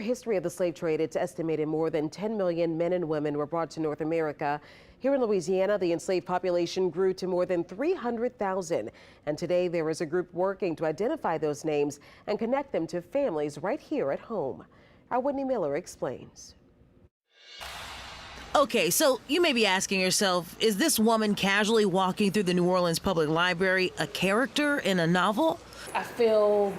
History of the slave trade, it's estimated more than 10 million men and women were brought to North America. Here in Louisiana, the enslaved population grew to more than 300,000. And today there is a group working to identify those names and connect them to families right here at home. Our Whitney Miller explains. Okay, so you may be asking yourself, is this woman casually walking through the New Orleans Public Library a character in a novel? I feel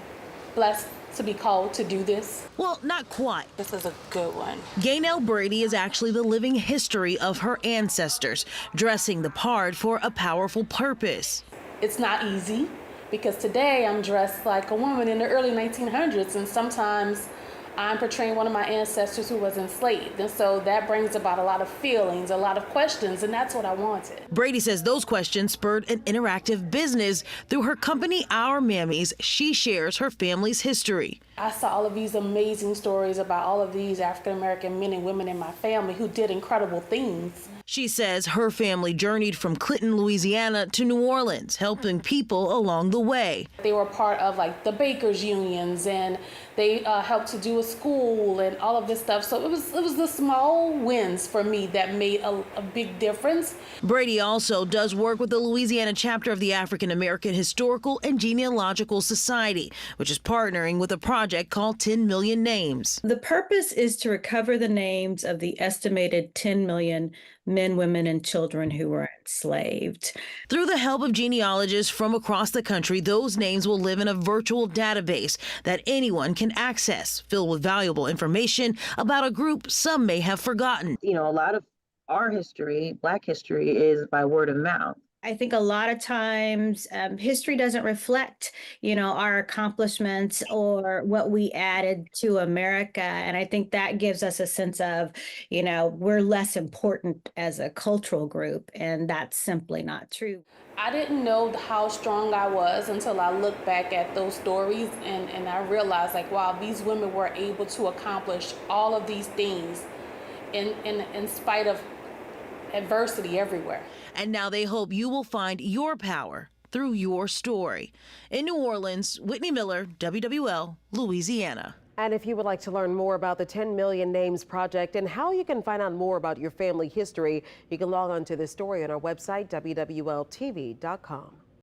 blessed to be called to do this. Well, not quite. This is a good one. Gaynell Brady is actually the living history of her ancestors, dressing the part for a powerful purpose. It's not easy because today I'm dressed like a woman in the early 1900s, and sometimes I'm portraying one of my ancestors who was enslaved. And so that brings about a lot of feelings, a lot of questions, and that's what I wanted. Brady says those questions spurred an interactive business. Through her company, Our Mammies, she shares her family's history. I saw all of these amazing stories about all of these African-American men and women in my family who did incredible things. She says her family journeyed from Clinton, Louisiana to New Orleans, helping people along the way. They were part of like the bakers unions, and they helped to do a school and all of this stuff. So it was the small wins for me that made a big difference. Brady also does work with the Louisiana chapter of the African American Historical and Genealogical Society, which is partnering with a project called 10 Million Names. The purpose is to recover the names of the estimated 10 million men, women, and children who were enslaved. Through the help of genealogists from across the country, those names will live in a virtual database that anyone can access, filled with valuable information about a group some may have forgotten. You know, a lot of our history, Black history, is by word of mouth. I think a lot of times history doesn't reflect, our accomplishments or what we added to America. And I think that gives us a sense of, we're less important as a cultural group. And that's simply not true. I didn't know how strong I was until I looked back at those stories and I realized, like, wow, these women were able to accomplish all of these things in spite of adversity everywhere. And now they hope you will find your power through your story. In New Orleans, Whitney Miller, WWL, Louisiana. And if you would like to learn more about the 10 Million Names Project and how you can find out more about your family history, you can log on to this story on our website, WWLTV.com.